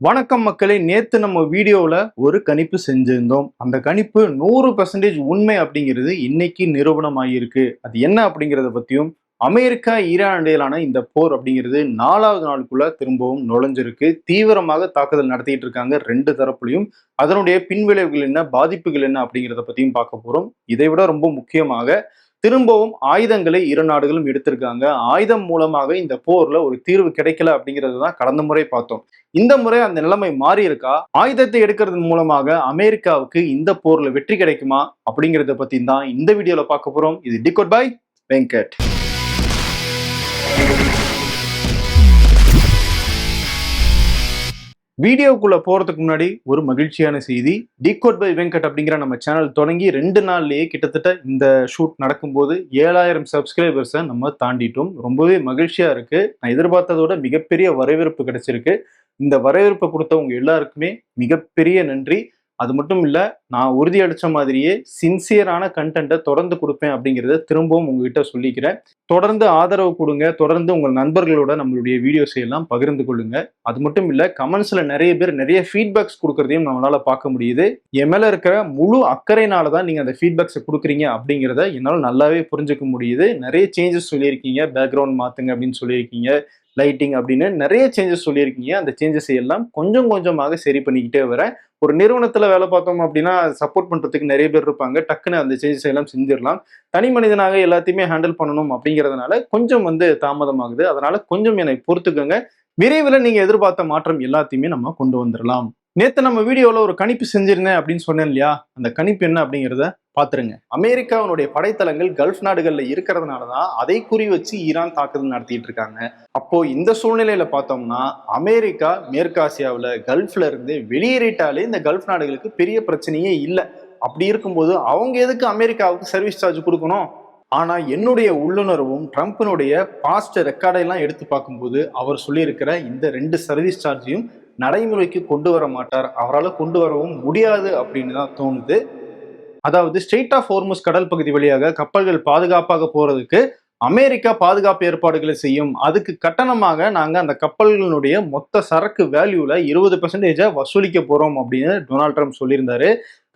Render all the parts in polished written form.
வணக்கம் மக்களே. நேத்து நம்ம வீடியோவில் ஒரு கணிப்பு செஞ்சிருந்தோம். அந்த கணிப்பு 100% உண்மை அப்படிங்கிறது இன்னைக்கு நிரூபணமாகியிருக்கு. அது என்ன அப்படிங்கிறத பற்றியும், அமெரிக்கா ஈரான் இடையிலான இந்த போர் அப்படிங்கிறது 4வது நாளுக்குள்ள திரும்பவும் நுழைஞ்சிருக்கு. தீவிரமாக தாக்குதல் நடத்திட்டு இருக்காங்க ரெண்டு தரப்புலையும். அதனுடைய பின்விளைவுகள் என்ன, பாதிப்புகள் என்ன அப்படிங்கிறத பற்றியும் பார்க்க போகிறோம். இதை விட ரொம்ப முக்கியமாக திரும்பவும் ஆயுதங்களை இரு நாடுகளும் எடுத்திருக்காங்க. ஆயுதம் மூலமாக இந்த போர்ல ஒரு தீர்வு கிடைக்கல அப்படிங்கிறது தான் கடந்த முறை பார்த்தோம். இந்த முறை அந்த நிலைமை மாறி இருக்கா? ஆயுதத்தை எடுக்கிறது மூலமாக அமெரிக்காவுக்கு இந்த போர்ல வெற்றி கிடைக்குமா அப்படிங்கிறத பத்தி தான் இந்த வீடியோல பார்க்க போறோம். இது டிகோட் பை வெங்கட். வீடியோக்குள்ள போறதுக்கு முன்னாடி ஒரு மகிழ்ச்சியான செய்தி. டிகோட் பை வெங்கட் அப்படிங்கிற நம்ம சேனல் தொடங்கி 2 நாள்லயே கிட்டத்தட்ட இந்த ஷூட் நடக்கும்போது 7000 சப்ஸ்கிரைபர்ஸை நம்ம தாண்டிட்டோம். ரொம்பவே மகிழ்ச்சியா இருக்கு. நான் எதிர்பார்த்ததோட மிகப்பெரிய வரவேற்பு கிடைச்சிருக்கு. இந்த வரவேற்பை கொடுத்தவங்க எல்லாருக்குமே மிகப்பெரிய நன்றி. அது மட்டும் இல்ல, நான் உறுதி அளிச்ச மாதிரியே சின்சியரான கண்டென்ட்டை தொடர்ந்து கொடுப்பேன் அப்படிங்கிறத திரும்பவும் உங்ககிட்ட சொல்லிக்கிறேன். தொடர்ந்து ஆதரவு கொடுங்க. தொடர்ந்து உங்கள் நண்பர்களோட நம்மளுடைய வீடியோஸை எல்லாம் பகிர்ந்து கொள்ளுங்க. அது மட்டும் இல்ல, கமெண்ட்ஸ்ல நிறைய பேர் நிறைய ஃபீட்பேக்ஸ் கொடுக்கறதையும் நம்மளால பார்க்க முடியுது. என் மேல இருக்கிற முழு அக்கறையினால தான் நீங்க அந்த ஃபீட்பேக்ஸை கொடுக்குறீங்க அப்படிங்கிறத என்னால் நல்லாவே புரிஞ்சுக்க முடியுது. நிறைய சேஞ்சஸ் சொல்லியிருக்கீங்க. பேக்ரவுண்ட் மாத்துங்க அப்படின்னு சொல்லியிருக்கீங்க. லைட்டிங் அப்படின்னு நிறைய சேஞ்சஸ் சொல்லியிருக்கீங்க. அந்த சேஞ்சஸை எல்லாம் கொஞ்சம் கொஞ்சமாக சரி பண்ணிக்கிட்டே வரேன். ஒரு நிறுவனத்துல வேலை பார்த்தோம் அப்படின்னா சப்போர்ட் பண்றதுக்கு நிறைய பேர் இருப்பாங்க. டக்குன்னு அந்த சேஞ்சஸ் எல்லாம் செஞ்சிடலாம். தனி மனிதனாக எல்லாத்தையுமே ஹேண்டில் பண்ணணும் அப்படிங்கிறதுனால கொஞ்சம் தாமதமாகுது. அதனால கொஞ்சம் என்னை பொறுத்துக்கங்க. விரைவில் நீங்க எதிர்பார்த்த மாற்றம் எல்லாத்தையுமே நம்ம கொண்டு வந்துடலாம். நேத்து நம்ம வீடியோல ஒரு கணிப்பு செஞ்சிருந்தேன் அப்படின்னு சொன்னேன் இல்லையா? அந்த கணிப்பு என்ன அப்படிங்கிறத பாத்துருங்க. அமெரிக்காவுடைய படைத்தளங்கள் கல்ஃப் நாடுகள்ல இருக்கிறதுனாலதான் அதை குறி வச்சு ஈரான் தாக்குதல் நடத்திட்டு இருக்காங்க. அப்போ இந்த சூழ்நிலையில பார்த்தோம்னா அமெரிக்கா மேற்காசியாவில் கல்ஃப்ல இருந்து வெளியேறிட்டாலே இந்த கல்ஃப் நாடுகளுக்கு பெரிய பிரச்சனையே இல்லை. அப்படி இருக்கும்போது அவங்க எதுக்கு அமெரிக்காவுக்கு சர்வீஸ் சார்ஜ் கொடுக்கணும்? ஆனா என்னுடைய உள்ளுணர்வும் ட்ரம்ப்பினுடைய பாஸ்ட் ரெக்கார்டையெல்லாம் எடுத்து பார்க்கும்போது அவர் சொல்லியிருக்கிற இந்த 2 சர்வீஸ் சார்ஜையும் நடைமுறைக்கு கொண்டு வர மாட்டார். அவரால் கொண்டு வரவும் முடியாது அப்படின்னு தான் தோணுது. அதாவது ஸ்ட்ரெய்ட் ஆஃப் ஹோர்முஸ் கடல் பகுதி வழியாக கப்பல்கள் பாதுகாப்பாக போறதுக்கு அமெரிக்கா பாதுகாப்பு ஏற்பாடுகளை செய்யும். அதுக்கு கட்டணமாக நாங்க அந்த கப்பல்களுடைய மொத்த சரக்கு வேல்யூல 20% வசூலிக்க போறோம் அப்படின்னு டொனால்ட் ட்ரம்ப் சொல்லியிருந்தாரு.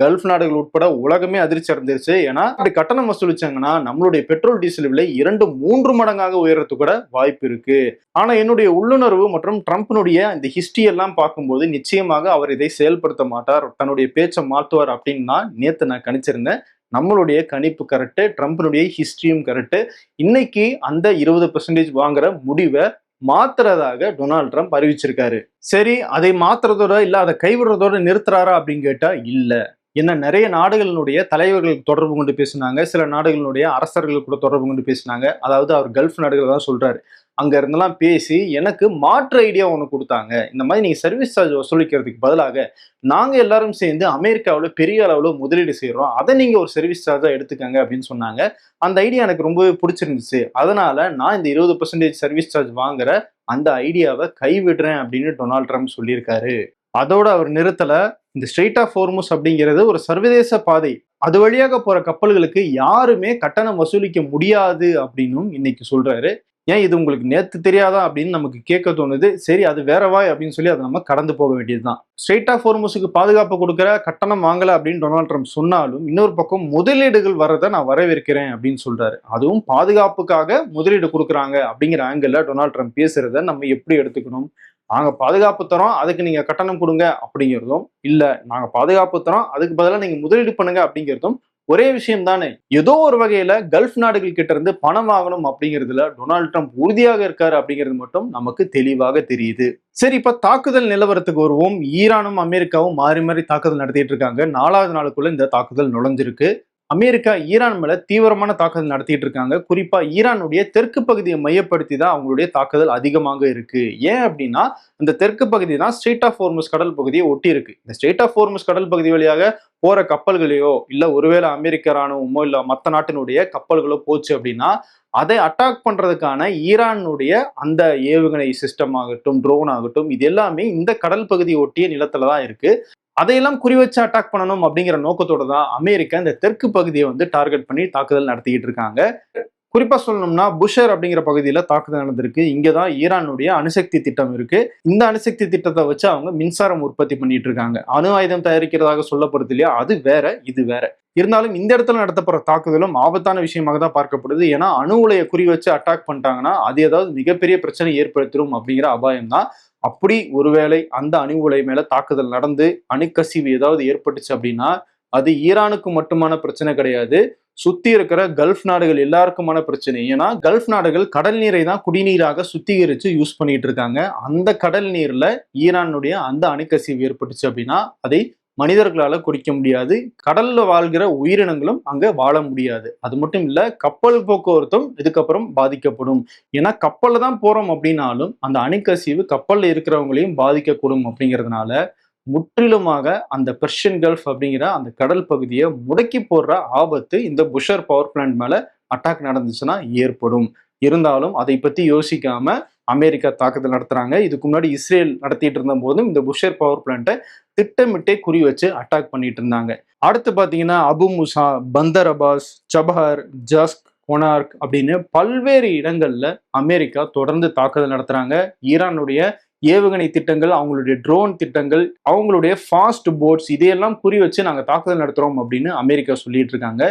கல்ஃப் நாடுகள் உட்பட உலகமே அதிர்ச்சி அடைஞ்சிருச்சு. ஏன்னா அப்படி கட்டணம் வசூலிச்சாங்கன்னா நம்மளுடைய பெட்ரோல் டீசல் விலை 2-3 மடங்காக உயர்றது கூட வாய்ப்பு இருக்கு. ஆனா என்னுடைய உள்ளுணர்வு மற்றும் ட்ரம்ப்னுடைய இந்த ஹிஸ்டரி எல்லாம் பார்க்கும்போது நிச்சயமாக அவர் இதை செயல்படுத்த மாட்டார், தன்னுடைய பேச்சை மாற்றுவார் அப்படின்னு தான் நேத்து நான் கணிச்சிருந்தேன். நம்மளுடைய கணிப்பு கரெக்டு, ட்ரம்ப்னுடைய ஹிஸ்டரியும் கரெக்டு. இன்னைக்கு அந்த 20% வாங்குற முடிவை மாத்துறதாக டொனால்ட் ட்ரம்ப் அறிவிச்சிருக்காரு. சரி, அதை மாத்துறதோட இல்ல அதை கைவிடுறதோட நிறுத்துறாரா அப்படின்னு கேட்டா இல்ல. என்ன, நிறைய நாடுகளினுடைய தலைவர்களுக்கு தொடர்பு கொண்டு பேசினாங்க. சில நாடுகளினுடைய அரசர்கள் கூட தொடர்பு கொண்டு பேசினாங்க. அதாவது அவர் கல்ஃப் நாடுகள் தான் சொல்றாரு. அங்க இருந்தெல்லாம் பேசி எனக்கு மாற்று ஐடியா ஒன்று கொடுத்தாங்க. இந்த மாதிரி நீங்க சர்வீஸ் சார்ஜ் வசூலிக்கிறதுக்கு பதிலாக நாங்க எல்லாரும் சேர்ந்து அமெரிக்காவில் பெரிய அளவில் முதலீடு செய்யறோம், அதை நீங்க ஒரு சர்வீஸ் சார்ஜா எடுத்துக்கங்க அப்படின்னு சொன்னாங்க. அந்த ஐடியா எனக்கு ரொம்பவே பிடிச்சிருந்துச்சு. அதனால நான் இந்த 20% சர்வீஸ் சார்ஜ் வாங்குற அந்த ஐடியாவை கைவிடுறேன் அப்படின்னு டொனால்ட் ட்ரம்ப் சொல்லியிருக்காரு. அதோட அவர் நிறுத்தல. இந்த ஸ்ட்ரெய்ட் ஆஃப் ஹோர்முஸ் அப்படிங்கிறது ஒரு சர்வதேச பாதை. அது வழியாக போற கப்பல்களுக்கு யாருமே கட்டணம் வசூலிக்க முடியாது அப்படின்னும் இன்னைக்கு சொல்றாரு. ஏன் இது உங்களுக்கு நேத்து தெரியாதா அப்படின்னு நமக்கு கேட்க தோணுது. சரி, அது வேறவாய் அப்படின்னு சொல்லி அதை நம்ம கடந்து போக வேண்டியதுதான். ஸ்ட்ரெய்ட் ஆஃப் ஹோர்முஸுக்கு பாதுகாப்பு கொடுக்குற, கட்டணம் வாங்கல அப்படின்னு டொனால்ட் ட்ரம்ப் சொன்னாலும் இன்னொரு பக்கம் முதலீடுகள் வர்றதை நான் வரவேற்கிறேன் அப்படின்னு சொல்றாரு. அதுவும் பாதுகாப்புக்காக முதலீடு கொடுக்குறாங்க அப்படிங்கிற ஆங்கிள் டொனால்ட் ட்ரம்ப் பேசுறத நம்ம எப்படி எடுத்துக்கணும்? நாங்க பாதுகாப்பு தரோம், அதுக்கு நீங்க கட்டணம் கொடுங்க அப்படிங்கிறதும், இல்ல நாங்க பாதுகாப்பு தரோம் அதுக்கு பதிலாக நீங்க முதலீடு பண்ணுங்க அப்படிங்கிறதும் ஒரே விஷயம் தானே. ஏதோ ஒரு வகையில கல்ஃப் நாடுகள் கிட்ட இருந்து பணம் வாங்கணும் அப்படிங்கிறதுல டொனால்ட் ட்ரம்ப் உறுதியாக இருக்காரு அப்படிங்கிறது மட்டும் நமக்கு தெளிவாக தெரியுது. சரி, இப்ப தாக்குதல் நிலவரத்துக்கு வருவோம். ஈரானும் அமெரிக்காவும் மாறி மாறி தாக்குதல் நடத்திட்டு இருக்காங்க. 4வது நாளுக்குள்ள இந்த தாக்குதல் நுழைஞ்சிருக்கு. அமெரிக்கா ஈரான் மேல தீவிரமான தாக்குதல் நடத்திட்டு இருக்காங்க. குறிப்பா ஈரானுடைய தெற்கு பகுதியை மையப்படுத்தி தான் அவங்களுடைய தாக்குதல் அதிகமாக இருக்கு. ஏன் அப்படின்னா இந்த தெற்கு பகுதி தான் ஸ்ட்ரெய்ட் ஆஃப் ஹோர்முஸ் கடல் பகுதியை ஒட்டி இருக்கு. இந்த ஸ்ட்ரெய்ட் ஆஃப் ஹோர்முஸ் கடல் பகுதி வழியாக போற கப்பல்களையோ இல்ல ஒருவேளை அமெரிக்க ராணுவமோ இல்ல மற்ற நாட்டினுடைய கப்பல்களோ போச்சு அப்படின்னா அதை அட்டாக் பண்றதுக்கான ஈரானுடைய அந்த ஏவுகணை சிஸ்டம் ஆகட்டும், ட்ரோன் ஆகட்டும், இது எல்லாமே இந்த கடல் பகுதியை ஒட்டிய நிலத்துல தான் இருக்கு. அதையெல்லாம் குறி வச்சு அட்டாக் பண்ணணும் அப்படிங்கிற நோக்கத்தோட தான் அமெரிக்கா இந்த தெற்கு பகுதியை டார்கெட் பண்ணி தாக்குதல் நடத்திக்கிட்டு இருக்காங்க. குறிப்பா சொல்லணும்னா புஷர் அப்படிங்கிற பகுதியில தாக்குதல் நடந்திருக்கு. இங்கதான் ஈரானுடைய அணுசக்தி திட்டம் இருக்கு. இந்த அணுசக்தி திட்டத்தை வச்சு அவங்க மின்சாரம் உற்பத்தி பண்ணிட்டு இருக்காங்க. அணு ஆயுதம் தயாரிக்கிறதாக சொல்லப்படுது இல்லையா, அது வேற, இது வேற. இருந்தாலும் இந்த இடத்துல நடத்தப்படுற தாக்குதலும் ஆபத்தான விஷயமாக தான் பார்க்கப்படுது. ஏன்னா அணு உலையை குறி வச்சு அட்டாக் பண்ணிட்டாங்கன்னா அது ஏதாவது மிகப்பெரிய பிரச்சனை ஏற்படுத்திடும் அப்படிங்கிற அபாயம் தான். அப்படி ஒருவேளை அந்த அணு உலை மேல தாக்குதல் நடந்து அணுக்கசிவு ஏதாவது ஏற்பட்டுச்சு அப்படின்னா அது ஈரானுக்கு மட்டுமான பிரச்சனை கிடையாது, சுத்தி இருக்கிற கல்ஃப் நாடுகள் எல்லாருக்குமான பிரச்சனை. ஏன்னா கல்ஃப் நாடுகள் கடல் நீரை தான் குடிநீராக சுத்திகரிச்சு யூஸ் பண்ணிட்டு இருக்காங்க. அந்த கடல் நீர்ல ஈரானுடைய அந்த அணுக்கசிவு ஏற்பட்டுச்சு அப்படின்னா அதை மனிதர்களால குடிக்க முடியாது, கடல்ல வாழ்கிற உயிரினங்களும் அங்க வாழ முடியாது. அது மட்டும் இல்ல, கப்பல் போக்குவரத்தும் இதுக்கப்புறம் பாதிக்கப்படும். ஏன்னா கப்பல்ல தான் போறோம் அப்படின்னாலும் அந்த அணுக்கசிவு கப்பல்ல இருக்கிறவங்களையும் பாதிக்கக்கூடும் அப்படிங்கிறதுனால முற்றிலுமாக அந்த பெர்ஷியன் கல்ஃப் அப்படிங்கிற அந்த கடல் பகுதியை முடக்கி போடுற ஆபத்து இந்த புஷர் பவர் பிளான்ட் மேல அட்டாக் நடந்துச்சுன்னா ஏற்படும். இருந்தாலும் அதை பத்தி யோசிக்காம அமெரிக்கா தாக்குதல் நடத்துறாங்க. இதுக்கு முன்னாடி இஸ்ரேல் நடத்திட்டு இருந்த போதும் இந்த புஷர் பவர் பிளான்ட்டை திட்டமிட்டே குறி வச்சு அட்டாக் பண்ணிட்டு இருந்தாங்க. அடுத்து பாத்தீங்கன்னா அபு முசா, பந்தர் அபாஸ், சபஹர், ஜஸ்க், கொனார்க் அப்படின்னு பல்வேறு இடங்கள்ல அமெரிக்கா தொடர்ந்து தாக்குதல் நடத்துறாங்க. ஈரானுடைய ஏவுகணை திட்டங்கள், அவங்களுடைய ட்ரோன் திட்டங்கள், அவங்களுடைய ஃபாஸ்ட் போட்ஸ் இதையெல்லாம் குறி வச்சு நாங்க தாக்குதல் நடத்துறோம் அப்படின்னு அமெரிக்கா சொல்லிட்டு இருக்காங்க.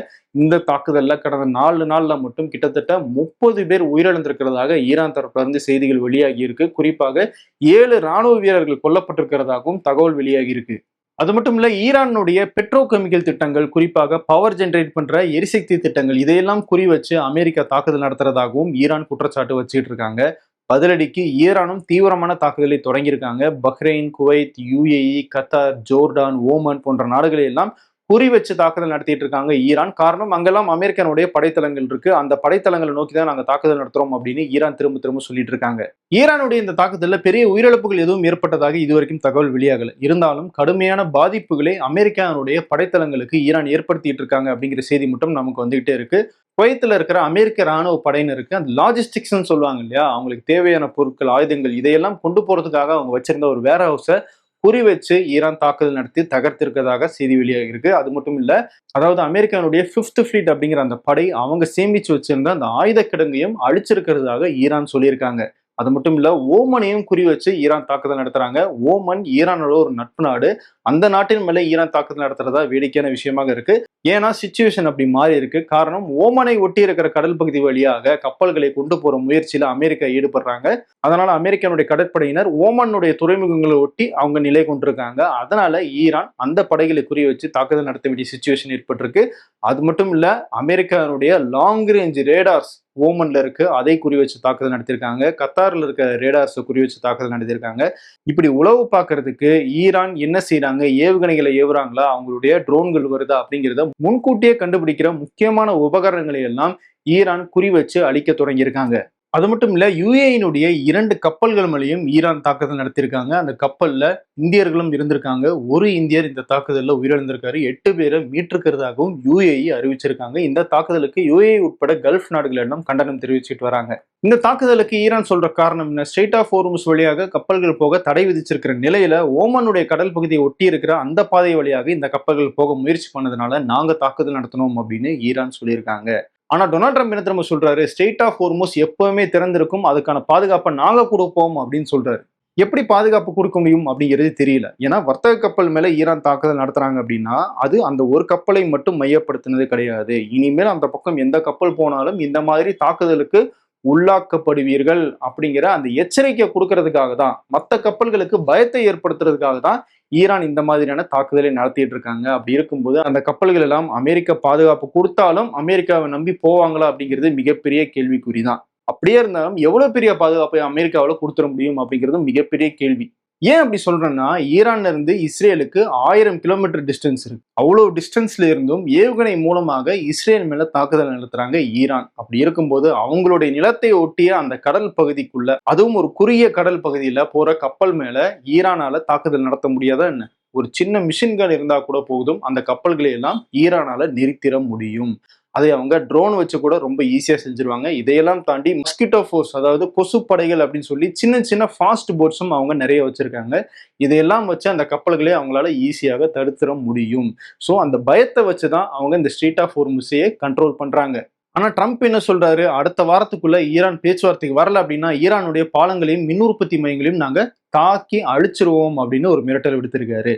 இந்த தாக்குதல்ல கடந்த 4 நாள்ல மட்டும் கிட்டத்தட்ட 30 பேர் உயிரிழந்திருக்கிறதாக ஈரான் தரப்புல இருந்து செய்திகள் வெளியாகி இருக்கு. குறிப்பாக 7 ராணுவ வீரர்கள் கொல்லப்பட்டிருக்கிறதாகவும் தகவல் வெளியாகி இருக்கு. அது மட்டும் இல்ல, ஈரானுடைய பெட்ரோ கெமிக்கல் திட்டங்கள், குறிப்பாக பவர் ஜெனரேட் பண்ற எரிசக்தி திட்டங்கள் இதையெல்லாம் குறி வச்சு அமெரிக்கா தாக்குதல் நடத்துறதாகவும் ஈரான் குற்றச்சாட்டு வச்சுட்டு இருக்காங்க. பதிலடிக்கு ஈரானும் தீவிரமான தாக்குதலை தொடங்கியிருக்காங்க. Bahrain, Kuwait, UAE, Qatar, Jordan, Oman போன்ற நாடுகளை எல்லாம் குறி வச்சு தாக்குதல் நடத்திட்டு இருக்காங்க ஈரான். காரணம், அங்கெல்லாம் அமெரிக்கனுடைய படைத்தளங்கள் இருக்கு, அந்த படைத்தளங்களை நோக்கி தான் நாங்க தாக்குதல் நடத்துறோம் அப்படின்னு ஈரான் திரும்ப திரும்ப சொல்லிட்டு இருக்காங்க. ஈரானுடைய இந்த தாக்குதல்ல பெரிய உயிரிழப்புகள் எதுவும் ஏற்பட்டதாக இதுவரைக்கும் தகவல் வெளியாகல. இருந்தாலும் கடுமையான பாதிப்புகளை அமெரிக்காவுடைய படைத்தளங்களுக்கு ஈரான் ஏற்படுத்திட்டு இருக்காங்க அப்படிங்கிற செய்தி மட்டும் நமக்கு வந்துகிட்டே இருக்கு. குவைத்துல இருக்கிற அமெரிக்க ராணுவ படையினருக்கு அந்த லாஜிஸ்டிக்ஸ் சொல்லுவாங்க இல்லையா, அவங்களுக்கு தேவையான பொருட்கள், ஆயுதங்கள் இதையெல்லாம் கொண்டு போறதுக்காக அவங்க வச்சிருந்த ஒரு வேர் ஹவுஸை குறி வச்சு ஈரான் தாக்குதல் நடத்தி தகர்த்திருக்கிறதாக செய்தி வெளியாகி இருக்கு. அது மட்டும் இல்ல, அதாவது அமெரிக்காவுடைய 5th ஃபிளீட் அப்படிங்கிற அந்த படை அவங்க சேமிச்சு வச்சிருந்த அந்த ஆயுத கிடங்கையும் அழிச்சிருக்கிறதாக ஈரான் சொல்லியிருக்காங்க. அது மட்டும் இல்ல, ஓமனையும் குறி வச்சு ஈரான் தாக்குதல் நடத்துறாங்க. ஓமன் ஈரானோட ஒரு நட்பு நாடு. அந்த நாட்டின் மேல ஈரான் தாக்குதல் நடத்துறதா வேடிக்கையான விஷயமாக இருக்கு. ஏன்னா சிச்சுவேஷன் அப்படி மாறி இருக்கு. காரணம், ஓமனை ஒட்டி இருக்கிற கடல் பகுதி வழியாக கப்பல்களை கொண்டு போற முயற்சியில அமெரிக்கா ஈடுபடுறாங்க. அதனால அமெரிக்காவுடைய கடற்படையினர் ஓமனுடைய துறைமுகங்களை ஒட்டி அவங்க நிலை கொண்டிருக்காங்க. அதனால ஈரான் அந்த படைகளை குறி வச்சு தாக்குதல் நடத்த வேண்டிய சிச்சுவேஷன் ஏற்பட்டிருக்கு. அது மட்டும் இல்ல, அமெரிக்காவுடைய லாங் ரேஞ்ச் ரேடார்ஸ் ஓமன்ல இருக்கு, அதை குறி வச்சு தாக்குதல் நடத்திருக்காங்க. கத்தார்ல இருக்க ரேடார்ஸை குறி வச்சு தாக்குதல் நடத்திருக்காங்க. இப்படி உளவு பார்க்கறதுக்கு ஈரான் என்ன செய்யறாங்க, ஏவுகணைகளை ஏவுறாங்களா, அவங்களுடைய ட்ரோன்கள் வருதா அப்படிங்கிறத முன்கூட்டியே கண்டுபிடிக்கிற முக்கியமான உபகரணங்களை எல்லாம் ஈரான் குறி வச்சு அழிக்க தொடங்கியிருக்காங்க. அது மட்டும் இல்ல, யுஏஇனுடைய 2 கப்பல்கள் மேலேயும் ஈரான் தாக்குதல் நடத்தியிருக்காங்க. அந்த கப்பல்ல இந்தியர்களும் இருந்திருக்காங்க. ஒரு இந்தியர் இந்த தாக்குதல்ல உயிரிழந்திருக்காரு. 8 பேரை மீட்டிருக்கிறதாகவும் யுஏஇ அறிவிச்சிருக்காங்க. இந்த தாக்குதலுக்கு யுஏஇ உட்பட கல்ஃப் நாடுகளிடம் கண்டனம் தெரிவிச்சுட்டு வராங்க. இந்த தாக்குதலுக்கு ஈரான் சொல்ற காரணம் என்ன, ஸ்ட்ரெய்ட் ஆஃப் ஹோர்முஸ் வழியாக கப்பல்கள் போக தடை விதிச்சிருக்கிற நிலையில ஓமனுடைய கடல் பகுதியை ஒட்டி இருக்கிற அந்த பாதை வழியாக இந்த கப்பல்கள் போக முயற்சி பண்ணதுனால நாங்க தாக்குதல் நடத்தணும் அப்படின்னு ஈரான் சொல்லியிருக்காங்க. ஆனா டொனால்ட் ட்ரம்ப் என்ன திரும்ப சொல்றாரு, ஸ்ட்ரெய்ட் ஆஃப் ஹோர்முஸ் எப்பவுமே திறந்திருக்கும், அதுக்கான பாதுகாப்பை நாங்க கொடுப்போம் அப்படின்னு சொல்றாரு. எப்படி பாதுகாப்பு கொடுக்க முடியும் அப்படிங்கிறது தெரியல. ஏன்னா வர்த்தக கப்பல் மேல ஈரான் தாக்குதல் நடத்துறாங்க அப்படின்னா அது அந்த ஒரு கப்பலை மட்டும் மையப்படுத்தினது கிடையாது. இனிமேல் அந்த பக்கம் எந்த கப்பல் போனாலும் இந்த மாதிரி தாக்குதலுக்கு உள்ளாக்கப்படுவீர்கள் அப்படிங்கிற அந்த எச்சரிக்கை கொடுக்கறதுக்காக தான், மற்ற கப்பல்களுக்கு பயத்தை ஏற்படுத்துறதுக்காக தான் ஈரான் இந்த மாதிரியான தாக்குதலை நடத்திட்டு இருக்காங்க. அப்படி இருக்கும்போது அந்த கப்பல்கள் எல்லாம் அமெரிக்கா பாதுகாப்பு கொடுத்தாலும் அமெரிக்காவை நம்பி போவாங்களா அப்படிங்கிறது மிகப்பெரிய கேள்விக்குறிதான். அப்படியே இருந்தாலும் எவ்வளவு பெரிய பாதுகாப்பை அமெரிக்காவில் கொடுத்துட முடியும் அப்படிங்கிறது மிகப்பெரிய கேள்வி. ஏன் அப்படி சொல்றேன்னா, ஈரான்ல இருந்து இஸ்ரேலுக்கு 1000 கிலோமீட்டர் டிஸ்டன்ஸ் இருக்கு. அவ்வளவு டிஸ்டன்ஸ்ல இருந்தும் ஏவுகணை மூலமாக இஸ்ரேல் மேல தாக்குதல் நடத்துறாங்க ஈரான். அப்படி இருக்கும்போது அவங்களுடைய நிலத்தை ஒட்டிய அந்த கடல் பகுதிக்குள்ள, அதுவும் ஒரு குறுகிய கடல் பகுதியில போற கப்பல் மேல ஈரானால தாக்குதல் நடத்த முடியாதா என்ன? ஒரு சின்ன மிஷின்கன் இருந்தா கூட போதும், அந்த கப்பல்களை எல்லாம் ஈரானால நிறுத்திட முடியும். அதை அவங்க ட்ரோன் வச்சு கூட ரொம்ப ஈஸியா செஞ்சிருவாங்க. இதையெல்லாம் தாண்டி மஸ்கிட்டோ ஃபோர்ஸ், அதாவது கொசு படைகள் அப்படின்னு சொல்லி சின்ன சின்ன ஃபாஸ்ட் போட்ஸும் அவங்க நிறைய வச்சிருக்காங்க. இதையெல்லாம் வச்சு அந்த கப்பல்களே அவங்களால ஈஸியாக தடுத்துட முடியும். ஸோ அந்த பயத்தை வச்சுதான் அவங்க இந்த ஸ்ட்ரெய்ட் ஆஃப் ஹோர்முஸையே கண்ட்ரோல் பண்றாங்க. ஆனா ட்ரம்ப் என்ன சொல்றாரு, அடுத்த வாரத்துக்குள்ள ஈரான் பேச்சுவார்த்தைக்கு வரல அப்படின்னா ஈரானுடைய பாலங்களையும் மின் உற்பத்தி மையங்களையும் நாங்க தாக்கி அழிச்சிருவோம் அப்படின்னு ஒரு மிரட்டல் விடுத்திருக்காரு.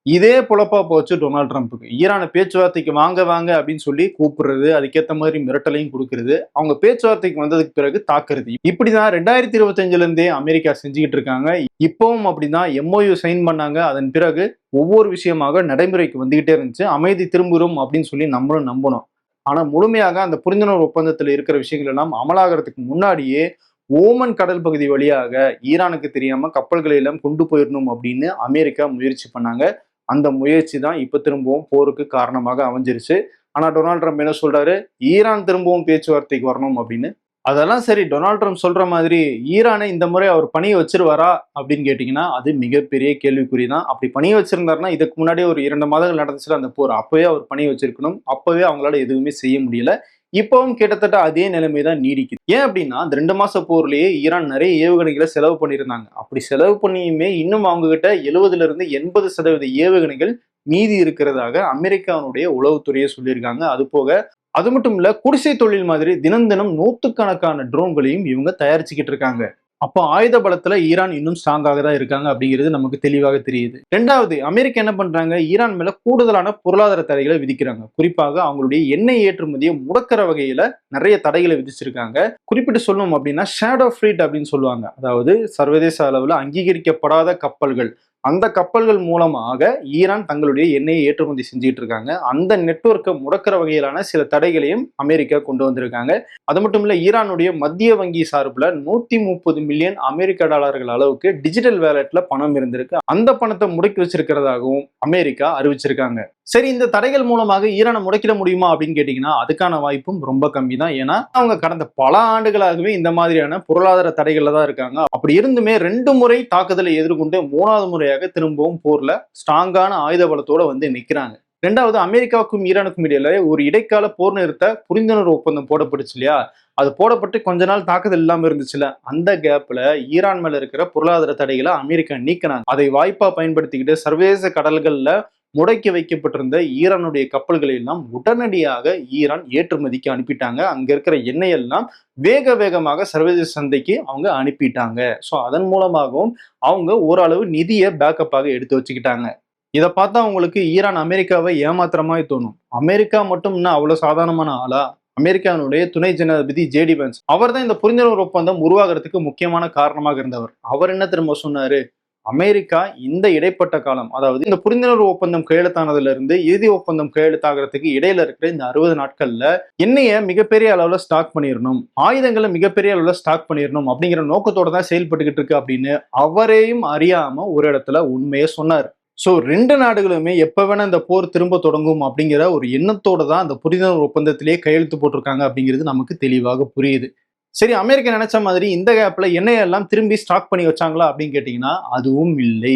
இதே பொழப்பா போச்சு டொனால்ட் ட்ரம்ப்புக்கு. ஈரான பேச்சுவார்த்தைக்கு வாங்க வாங்க அப்படின்னு சொல்லி கூப்பிடுறது, அதுக்கேத்த மாதிரி மிரட்டலையும் குடுக்குறது, அவங்க பேச்சுவார்த்தைக்கு வந்ததுக்கு பிறகு தாக்குறது. இப்படிதான் 2025ல இருந்தே அமெரிக்கா செஞ்சுக்கிட்டு இருக்காங்க. இப்பவும் அப்படிதான் எம்ஓயு சைன் பண்ணாங்க. அதன் பிறகு ஒவ்வொரு விஷயமாக நடைமுறைக்கு வந்துகிட்டே இருந்துச்சு. அமைதி திரும்பும் அப்படின்னு சொல்லி நம்மளும் நம்பணும். ஆனா முழுமையாக அந்த புரிந்துணர்வு ஒப்பந்தத்தில் இருக்கிற விஷயங்கள் எல்லாம் அமலாகிறதுக்கு முன்னாடியே ஓமன் கடல் பகுதி வழியாக ஈரானுக்கு தெரியாம கப்பல்களை எல்லாம் கொண்டு போயிடணும் அப்படின்னு அமெரிக்கா முயற்சி பண்ணாங்க. அந்த முயற்சி தான் இப்ப திரும்பவும் போருக்கு காரணமாக அமைஞ்சிருச்சு. ஆனா டொனால்ட் ட்ரம்ப் என்ன சொல்றாரு, ஈரான் திரும்பவும் பேச்சுவார்த்தைக்கு வரணும் அப்படின்னு. அதெல்லாம் சரி, டொனால்ட் ட்ரம்ப் சொல்ற மாதிரி ஈரானை இந்த முறை அவர் பணிய வச்சிருவாரா அப்படின்னு கேட்டீங்கன்னா அது மிகப்பெரிய கேள்விக்குறி தான். அப்படி பணிய வச்சிருந்தாருன்னா இதுக்கு முன்னாடியே ஒரு 2 மாதங்கள் நடந்துச்சுல அந்த போர், அப்பவே அவர் பணிய வச்சிருக்கணும். அப்பவே அவங்களால எதுவுமே செய்ய முடியல. இப்பவும் கிட்டத்தட்ட அதே நிலைமை தான் நீடிக்குது. ஏன் அப்படின்னா அந்த 2 மாச போர்லயே ஈரான் நிறைய ஏவுகணைகளை செலவு பண்ணியிருந்தாங்க. அப்படி செலவு பண்ணியுமே இன்னும் அவங்க கிட்ட 70ல இருந்து 80% ஏவுகணைகள் மீதி இருக்கிறதாக அமெரிக்காவுடைய உளவுத்துறையே சொல்லியிருக்காங்க. அது போக அது மட்டும் இல்ல, குடிசை தொழில் மாதிரி தினம் தினம் நூத்துக்கணக்கான ட்ரோன்களையும் இவங்க தயாரிச்சுக்கிட்டு இருக்காங்க. அப்போ ஆயுத பலத்துல ஈரான் இன்னும் ஸ்ட்ராங்காக தான் இருக்காங்க அப்படிங்கிறது நமக்கு தெளிவாக தெரியுது. ரெண்டாவது, அமெரிக்கா என்ன பண்றாங்க, ஈரான் மேல கூடுதலான பொருளாதார தடைகளை விதிக்கிறாங்க. குறிப்பாக அவங்களுடைய எண்ணெய் ஏற்றுமதியை முடக்கிற வகையில நிறைய தடைகளை விதிச்சிருக்காங்க. குறிப்பிட்டு சொல்லணும் அப்படின்னா ஷேடோ ஃபிளீட் அப்படின்னு சொல்லுவாங்க. அதாவது சர்வதேச அளவுல அங்கீகரிக்கப்படாத கப்பல்கள், அந்த கப்பல்கள் மூலமாக ஈரான் தங்களுடைய எண்ணெயை ஏற்றுமதி செஞ்சுட்டு இருக்காங்க. அந்த நெட்வொர்க்கை முடக்கிற வகையிலான சில தடைகளையும் அமெரிக்கா கொண்டு வந்திருக்காங்க. அது மட்டும் இல்ல, ஈரானுடைய மத்திய வங்கி சார்பில் 130 மில்லியன் அமெரிக்க டாலர்கள் அளவுக்கு டிஜிட்டல் வேலட்ல பணம் இருந்திருக்கு. அந்த பணத்தை முடக்கி வச்சிருக்கிறதாகவும் அமெரிக்கா அறிவிச்சிருக்காங்க. சரி, இந்த தடைகள் மூலமாக ஈரானை முடக்கிட முடியுமா அப்படின்னு கேட்டீங்கன்னா அதுக்கான வாய்ப்பும் ரொம்ப கம்மி தான். ஏன்னா அவங்க கடந்த பல ஆண்டுகளாகவே இந்த மாதிரியான பொருளாதார தடைகள்ல தான் இருக்காங்க. அப்படி இருந்துமே 2 முறை தாக்குதலை எதிர்கொண்டு 3வது முறையாக திரும்பவும் போர்ல ஸ்ட்ராங்கான ஆயுத பலத்தோட வந்து நிக்கிறாங்க. ரெண்டாவது, அமெரிக்காவுக்கும் ஈரானுக்கும் இடையில ஒரு இடைக்கால போர் நிறுத்த புரிந்துணர்வு ஒப்பந்தம் போடப்பட்டுச்சு இல்லையா, அது போடப்பட்டு கொஞ்ச நாள் தாக்குதல் இல்லாம இருந்துச்சுல, அந்த கேப்ல ஈரான் மேல இருக்கிற பொருளாதார தடைகளை அமெரிக்கா நீக்கினாங்க. அதை வாய்ப்பா பயன்படுத்திக்கிட்டு சர்வதேச கடல்கள்ல முடக்கி வைக்கப்பட்டிருந்த ஈரானுடைய கப்பல்களை எல்லாம் உடனடியாக ஈரான் ஏற்றுமதிக்கு அனுப்பிட்டாங்க. அங்க இருக்கிற எண்ணெய் எல்லாம் வேக வேகமாக சர்வதேச சந்தைக்கு அவங்க அனுப்பிட்டாங்க. ஸோ அதன் மூலமாகவும் அவங்க ஓரளவு நிதியை பேக்கப்பாக எடுத்து வச்சுக்கிட்டாங்க. இதை பார்த்தா உங்களுக்கு ஈரான் அமெரிக்காவை ஏமாத்துற மாதிரி தோணும். அமெரிக்கா மட்டும் இன்னும் அவ்வளவு சாதாரணமான ஆளா? அமெரிக்காவுடைய துணை ஜனாதிபதி ஜேடி வான்ஸ் அவர் தான் இந்த புரிந்துணர்வு ஒப்பந்தம் உருவாகிறதுக்கு முக்கியமான காரணமாக இருந்தவர். அவர் என்ன திரும்ப சொன்னாரு, அமெரிக்கா இந்த இடைப்பட்ட காலம், அதாவது இந்த புரிந்துணர்வு ஒப்பந்தம் கையெழுத்தானதுல இருந்து இறுதி ஒப்பந்தம் கையெழுத்தாகிறதுக்கு இடையில இருக்கிற இந்த 60 நாட்கள்ல எண்ணெயை மிகப்பெரிய அளவுல ஸ்டாக் பண்ணிடணும், ஆயுதங்களை மிகப்பெரிய அளவுல ஸ்டாக் பண்ணிடணும் அப்படிங்கிற நோக்கத்தோட தான் செயல்பட்டுக்கிட்டு இருக்கு அப்படின்னு அவரையும் அறியாம ஒரு இடத்துல உண்மையை சொன்னார். ஸோ 2 நாடுகளுமே எப்ப வேணா இந்த போர் திரும்ப தொடங்கும் அப்படிங்கிற ஒரு எண்ணத்தோட தான் அந்த புரிந்துணர்வு ஒப்பந்தத்திலேயே கையெழுத்து போட்டிருக்காங்க அப்படிங்கிறது நமக்கு தெளிவாக புரியுது. சரி, அமெரிக்கா நினைச்ச மாதிரி இந்த கேப்ல எண்ணெய் எல்லாம் திரும்பி ஸ்டாக் பண்ணி வச்சாங்களா அப்படின்னு கேட்டீங்கன்னா அதுவும் இல்லை.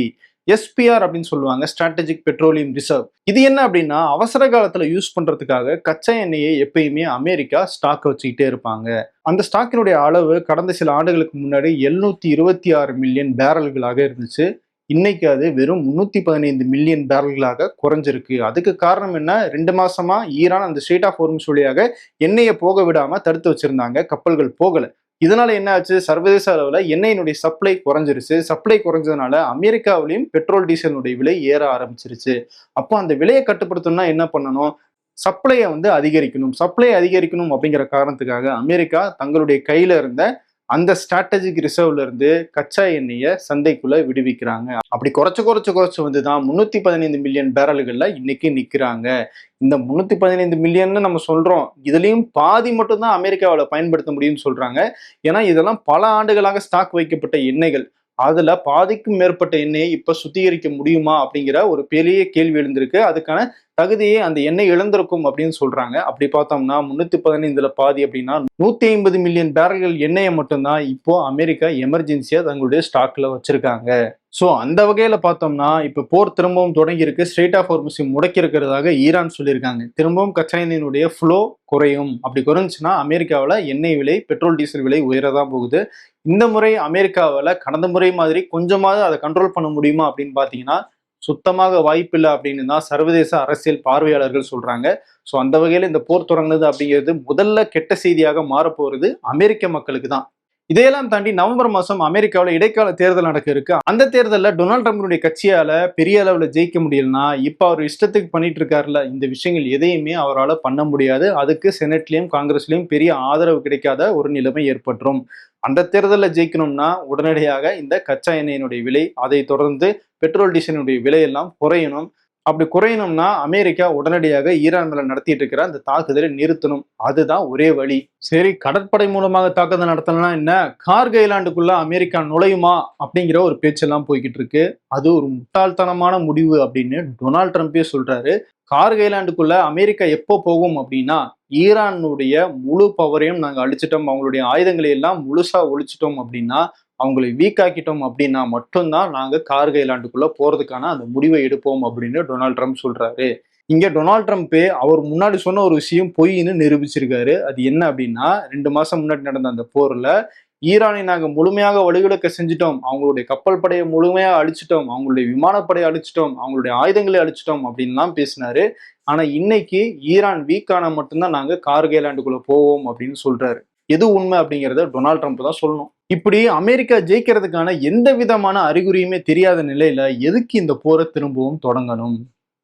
எஸ்பிஆர் அப்படின்னு சொல்லுவாங்க, ஸ்ட்ராட்டஜிக் பெட்ரோலியம் ரிசர்வ். இது என்ன அப்படின்னா அவசர காலத்துல யூஸ் பண்றதுக்காக கச்சா எண்ணெயை எப்பயுமே அமெரிக்கா ஸ்டாக் வச்சுக்கிட்டே இருப்பாங்க. அந்த ஸ்டாக்கினுடைய அளவு கடந்த சில ஆண்டுகளுக்கு முன்னாடி 726 மில்லியன் பேரல்களாக இருந்துச்சு. இன்னைக்கு அது வெறும் 315 மில்லியன் பேரல்களாக குறைஞ்சிருக்கு. அதுக்கு காரணம் என்ன, 2 மாசமா ஈரான் அந்த ஸ்ட்ரெய்ட் ஆஃப் ஹோர்முஸ் வழியாக எண்ணெயை போக விடாம தடுத்து வச்சிருந்தாங்க, கப்பல்கள் போகல. இதனால என்ன ஆச்சு, சர்வதேச அளவுல எண்ணெயினுடைய சப்ளை குறைஞ்சிருச்சு. சப்ளை குறைஞ்சதுனால அமெரிக்காவிலையும் பெட்ரோல் டீசலினுடைய விலை ஏற ஆரம்பிச்சிருச்சு. அப்போ அந்த விலையை கட்டுப்படுத்தணும்னா என்ன பண்ணணும், சப்ளையை வந்து அதிகரிக்கணும். சப்ளை அதிகரிக்கணும் அப்படிங்கிற காரணத்துக்காக அமெரிக்கா தங்களுடைய கையில இருந்த அந்த ஸ்ட்ராட்டஜிக் ரிசர்வ்ல இருந்து கச்சா எண்ணெயை சந்தைக்குள்ள விடுவிக்கிறாங்க. அப்படி குறைச்சு வந்துதான் 315 மில்லியன் பேரல்கள்ல இன்னைக்கு நிக்கிறாங்க. இந்த 315 மில்லியன் நம்ம சொல்றோம், இதுலயும் பாதி மட்டும் தான் அமெரிக்காவில் பயன்படுத்த முடியும்னு சொல்றாங்க. ஏன்னா இதெல்லாம் பல ஆண்டுகளாக ஸ்டாக் வைக்கப்பட்ட எண்ணெய்கள். அதுல பாதிக்கும் மேற்பட்ட எண்ணெயை இப்ப சுத்திகரிக்க முடியுமா அப்படிங்கிற ஒரு பெரிய கேள்வி எழுந்திருக்கு. அதுக்கான தகுதியை அந்த எண்ணெய் இழந்திருக்கும் அப்படின்னு சொல்றாங்க. அப்படி பார்த்தோம்னா 315ல பாதி அப்படின்னா 150 மில்லியன் பேரல்கள் எண்ணெயை மட்டும்தான் இப்போ அமெரிக்கா எமர்ஜென்சியா தங்களுடைய ஸ்டாக்ல வச்சிருக்காங்க. ஸோ அந்த வகையில பார்த்தோம்னா இப்ப போர் திரும்பவும் தொடங்கி இருக்கு. ஸ்ட்ரெய்ட் ஆஃப் ஹோர்முஸை முடக்கி இருக்கிறதாக ஈரான் சொல்லியிருக்காங்க. திரும்பவும் கச்சா எண்ணெயினுடைய ஃப்ளோ குறையும். அப்படி குறைஞ்சுன்னா அமெரிக்காவில் எண்ணெய் விலை, பெட்ரோல் டீசல் விலை உயரதான் போகுது. இந்த முறை அமெரிக்காவில் கடந்த முறை மாதிரி கொஞ்சமாவது அதை கண்ட்ரோல் பண்ண முடியுமா அப்படின்னு பார்த்தீங்கன்னா சுத்தமாக வாய்ப்பில்லை அப்படின்னு தான் சர்வதேச அரசியல் பார்வையாளர்கள் சொல்றாங்க. ஸோ அந்த வகையில இந்த போர் தொடங்குனது அப்படிங்கிறது முதல்ல கெட்ட செய்தியாக மாறப்போறது அமெரிக்க மக்களுக்கு தான். இதையெல்லாம் தாண்டி நவம்பர் மாசம் அமெரிக்காவில் இடைக்கால தேர்தல் நடக்க இருக்கு. அந்த தேர்தலில் டொனால்ட் ட்ரம்பினுடைய கட்சியால பெரிய அளவுல ஜெயிக்க முடியலன்னா இப்ப அவர் இஷ்டத்துக்கு பண்ணிட்டு இருக்காருல, இந்த விஷயங்கள் எதையுமே அவரால் பண்ண முடியாது. அதுக்கு செனட்லயும் காங்கிரஸ்லயும் பெரிய ஆதரவு கிடைக்காத ஒரு நிலைமை ஏற்பட்டுரும். அந்த தேர்தலில் ஜெயிக்கணும்னா உடனடியாக இந்த கச்சா எண்ணெயினுடைய விலை, அதை தொடர்ந்து பெட்ரோல் டீசலினுடைய விலையெல்லாம் குறையணும். அப்படி குறையணும்னா அமெரிக்கா உடனடியாக ஈரான் மேல நடத்திட்டு இருக்கிற அந்த தாக்குதலை நிறுத்தணும். அதுதான் ஒரே வழி. சரி, கடற்படை மூலமாக தாக்குதல் நடத்தலாம் என்ன, கார்கோ ஐலாண்டுக்குள்ள அமெரிக்கா நுழையுமா அப்படிங்கிற ஒரு பேச்செல்லாம் போய்கிட்டு இருக்கு. அது ஒரு முட்டாள்தனமான முடிவு அப்படின்னு டொனால்ட் ட்ரம்பே சொல்றாரு. கார்கோ ஐலாண்டுக்குள்ள அமெரிக்கா எப்போ போகும் அப்படின்னா, ஈரானுடைய முழு பவரையும் நாங்க அழிச்சிட்டோம், அவங்களுடைய ஆயுதங்களை எல்லாம் முழுசா ஒழிச்சிட்டோம் அப்படின்னா, அவங்களை வீக் ஆக்கிட்டோம் அப்படின்னா மட்டும்தான் நாங்க கார்கோ ஐலாண்டுக்குள்ள போறதுக்கான அந்த முடிவை எடுப்போம் அப்படின்னு டொனால்ட் ட்ரம்ப் சொல்றாரு. இங்க டொனால்ட் ட்ரம்ப்பே அவர் முன்னாடி சொன்ன ஒரு விஷயம் பொய்ன்னு நிரூபிச்சிருக்காரு. அது என்ன அப்படின்னா, 2 மாசம் முன்னாடி நடந்த அந்த போர்ல ஈரானை நாங்க முழுமையாக வலுவிழக்க செஞ்சுட்டோம், அவங்களுடைய கப்பல் படையை முழுமையாக அழிச்சிட்டோம், அவங்களுடைய விமானப்படையை அழிச்சிட்டோம், அவங்களுடைய ஆயுதங்களை அழிச்சிட்டோம் அப்படின்லாம் பேசினாரு. ஆனா இன்னைக்கு ஈரான் வீக் ஆனா மட்டும்தான் நாங்க கார்கோ ஐலாண்டுக்குள்ள போவோம் அப்படின்னு சொல்றாரு. எது உண்மை அப்படிங்கிறத டொனால்ட் ட்ரம்ப் தான் சொல்லணும். இப்படி அமெரிக்கா ஜெயிக்கிறதுக்கான எந்த விதமான அறிகுறியுமே தெரியாத நிலையில எதுக்கு இந்த போரை திரும்பவும் தொடங்கணும்?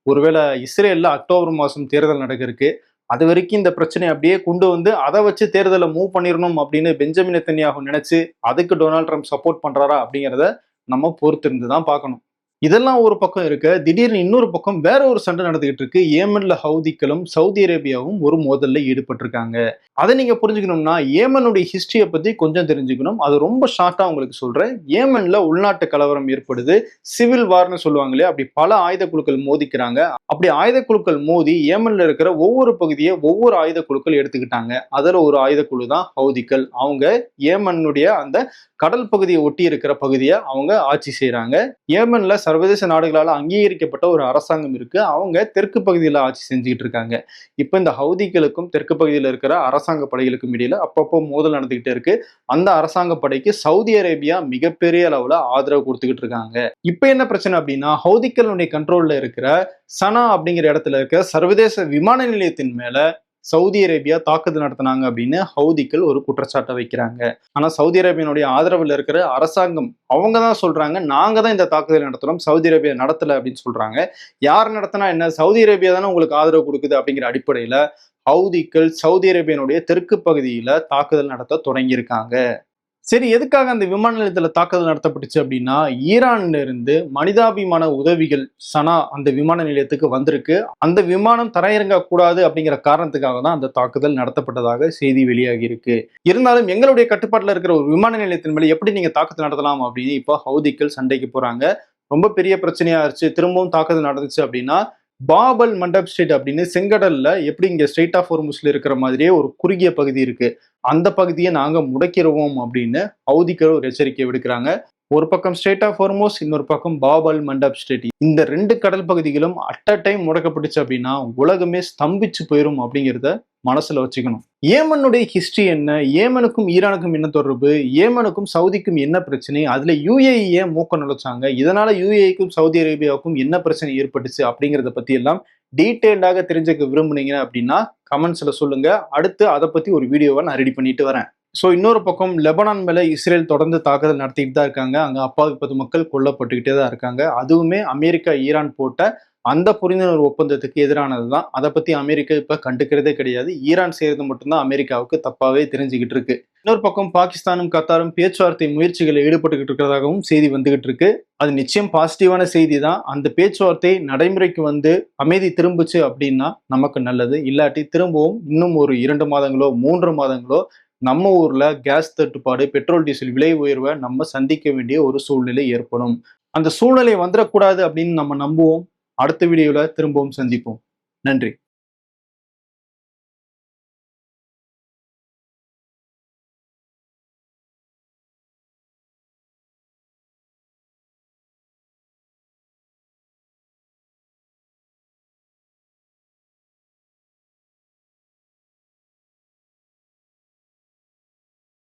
ஒருவேளை இஸ்ரேல்ல அக்டோபர் மாசம் தேர்தல் நடக்க இருக்கு, அது வரைக்கும் இந்த பிரச்சனை அப்படியே கொண்டு வந்து அதை வச்சு தேர்தலை மூவ் பண்ணிடணும் அப்படின்னு பெஞ்சமின் நெத்தன்யாகு நினைச்சு அதுக்கு டொனால்ட் ட்ரம்ப் சப்போர்ட் பண்றாரா அப்படிங்கிறத நம்ம பொறுத்திருந்து தான் பார்க்கணும். இதெல்லாம் ஒரு பக்கம் இருக்க, திடீர்னு இன்னொரு பக்கம் வேற ஒரு சண்டை நடந்துகிட்டு இருக்கு. ஏமன்ல ஹவுதிகளும் சவுதி அரேபியாவும் ஒரு மோதல்ல ஈடுபட்டிருக்காங்க. அதை நீங்க புரிஞ்சுக்கணும்னா ஏமனுடைய ஹிஸ்டரியை பத்தி கொஞ்சம் தெரிஞ்சுக்கணும். அது ரொம்ப ஷார்ட்டா உங்களுக்கு சொல்றேன். ஏமன்ல உள்நாட்டு கலவரம் ஏற்படுது, சிவில் வார்னு சொல்லுவாங்களே, அப்படி பல ஆயுத குழுக்கள் மோதிக்கிறாங்க. அப்படி ஆயுத குழுக்கள் மோதி ஏமன்ல இருக்கிற ஒவ்வொரு பகுதியை ஒவ்வொரு ஆயுத குழுக்கள் எடுத்துக்கிட்டாங்க. அதுல ஒரு ஆயுத குழு தான் ஹவுதிகள். அவங்க ஏமனுடைய அந்த கடல் பகுதியை ஒட்டி இருக்கிற பகுதியை அவங்க ஆட்சி செய்யறாங்க. ஏமன்ல சர்வதேச நாடுகளால் அங்கீகரிக்கப்பட்ட ஒரு அரசாங்கம் இருக்கு. அவங்க தெற்கு பகுதியில் ஆட்சி செஞ்சுக்கிட்டு இருக்காங்க. இப்ப இந்த ஹவுதிகளுக்கும் தெற்கு பகுதியில் இருக்கிற அரசாங்க படைகளுக்கும் இடையில அப்பப்போ மோதல் நடந்துகிட்டே இருக்கு. அந்த அரசாங்க படைக்கு சவுதி அரேபியா மிகப்பெரிய அளவுல ஆதரவு கொடுத்துக்கிட்டு இருக்காங்க. இப்ப என்ன பிரச்சனை அப்படின்னா, ஹவுதிகளுடைய கண்ட்ரோல்ல இருக்கிற சனா அப்படிங்கிற இடத்துல இருக்க சர்வதேச விமான நிலையத்தின் மேல சவுதி அரேபியா தாக்குதல் நடத்தினாங்க அப்படின்னு ஹவுதிகள் ஒரு குற்றச்சாட்டை வைக்கிறாங்க. ஆனா சவுதி அரேபியனுடைய ஆதரவில் இருக்கிற அரசாங்கம் அவங்க தான் சொல்றாங்க, நாங்க தான் இந்த தாக்குதல் நடத்துறோம், சவுதி அரேபியா நடத்தல அப்படின்னு சொல்றாங்க. யார் நடத்தினா என்ன, சவுதி அரேபியா தானே உங்களுக்கு ஆதரவு கொடுக்குது அப்படிங்கிற அடிப்படையில ஹவுதிகள் சவுதி அரேபியனுடைய தெற்கு பகுதியில தாக்குதல் நடத்த தொடங்கியிருக்காங்க. சரி, எதுக்காக அந்த விமான நிலையத்துல தாக்குதல் நடத்தப்பட்டுச்சு அப்படின்னா, ஈரான்ல இருந்து மனிதாபிமான உதவிகள் சனா அந்த விமான நிலையத்துக்கு வந்திருக்கு. அந்த விமானம் தரையிறங்க கூடாது அப்படிங்கிற காரணத்துக்காக தான் அந்த தாக்குதல் நடத்தப்பட்டதாக செய்தி வெளியாகி இருக்கு. இருந்தாலும் எங்களுடைய கட்டுப்பாட்டுல இருக்கிற ஒரு விமான நிலையத்தின் மேல எப்படி நீங்க தாக்குதல் நடத்தலாம் அப்படின்னு இப்போ ஹவுதிகள் சண்டைக்கு போறாங்க. ரொம்ப பெரிய பிரச்சனையா இருந்துச்சு. திரும்பவும் தாக்குதல் நடந்துச்சு அப்படின்னா, பாபல் மண்டப் ஸ்ட்ரீட் அப்படின்னு செங்கடல்ல எப்படி இங்க ஸ்ட்ரெயிட் ஆஃப் ஹோர்முஸ்ல இருக்கிற மாதிரியே ஒரு குறுகிய பகுதி இருக்கு, அந்த பகுதியை நாங்க முடக்கிடுவோம் அப்படின்னு ஹவுதிகள் ஒரு எச்சரிக்கை விடுக்கிறாங்க. ஒரு பக்கம் ஸ்ட்ரெயிட் ஆஃப் ஹோர்முஸ், இன்னொரு பக்கம் பாபல் மண்டப் ஸ்ட்ரீட். இந்த 2 கடல் பகுதிகளும் அட் அ டைம் முடக்கப்பட்டுச்சு அப்படின்னா உலகமே ஸ்தம்பிச்சு போயிரும் அப்படிங்கிறத மனசுல வச்சுக்கணும். ஏமனுடைய ஹிஸ்டரி என்ன, ஏமனுக்கும் ஈரானுக்கும் என்ன தொடர்பு, ஏமனுக்கும் சவுதிக்கும் என்ன பிரச்சனை, அதுல யுஏஇ ஏன் மூக்க நுழைச்சாங்க, இதனால யுஏஇக்கும் சவுதி அரேபியாவுக்கும் என்ன பிரச்சனை ஏற்பட்டுச்சு அப்படிங்கிறத பத்தி எல்லாம் டீட்டெயில்டாக தெரிஞ்சுக்க விரும்புனீங்க அப்படின்னா கமெண்ட்ஸ்ல சொல்லுங்க. அடுத்து அதை பத்தி ஒரு வீடியோவை நான் ரெடி பண்ணிட்டு வரேன். ஸோ இன்னொரு பக்கம் லெபனான் மேல இஸ்ரேல் தொடர்ந்து தாக்குதல் நடத்திட்டு தான் இருக்காங்க. அங்க அப்பாவி பொதுமக்கள் கொல்லப்பட்டுக்கிட்டே தான் இருக்காங்க. அதுவுமே அமெரிக்கா ஈரான் போட்ட அந்த புரிந்துணர்வு ஒப்பந்தத்துக்கு எதிரானது தான். அதை பத்தி அமெரிக்கா இப்ப கண்டுக்கிறதே கிடையாது. ஈரான் செய்யறது மட்டும்தான் அமெரிக்காவுக்கு தப்பாவே தெரிஞ்சுக்கிட்டு இருக்கு. இன்னொரு பக்கம் பாகிஸ்தானும் கத்தாரும் பேச்சுவார்த்தை முயற்சிகளில் ஈடுபட்டுக்கிட்டு இருக்கிறதாகவும் செய்தி வந்துகிட்டு இருக்கு. அது நிச்சயம் பாசிட்டிவான செய்தி தான். அந்த பேச்சுவார்த்தை நடைமுறைக்கு வந்து அமைதி திரும்புச்சு அப்படின்னா நமக்கு நல்லது. இல்லாட்டி திரும்பவும் இன்னும் ஒரு 2 மாதங்களோ 3 மாதங்களோ நம்ம ஊர்ல கேஸ் தட்டுப்பாடு, பெட்ரோல் டீசல் விலை உயர்வை நம்ம சந்திக்க வேண்டிய ஒரு சூழ்நிலை ஏற்படும். அந்த சூழ்நிலை வந்துடக்கூடாது அப்படின்னு நம்ம நம்புவோம். அடுத்த வீடியோல திரும்பவும் சந்திப்போம். நன்றி.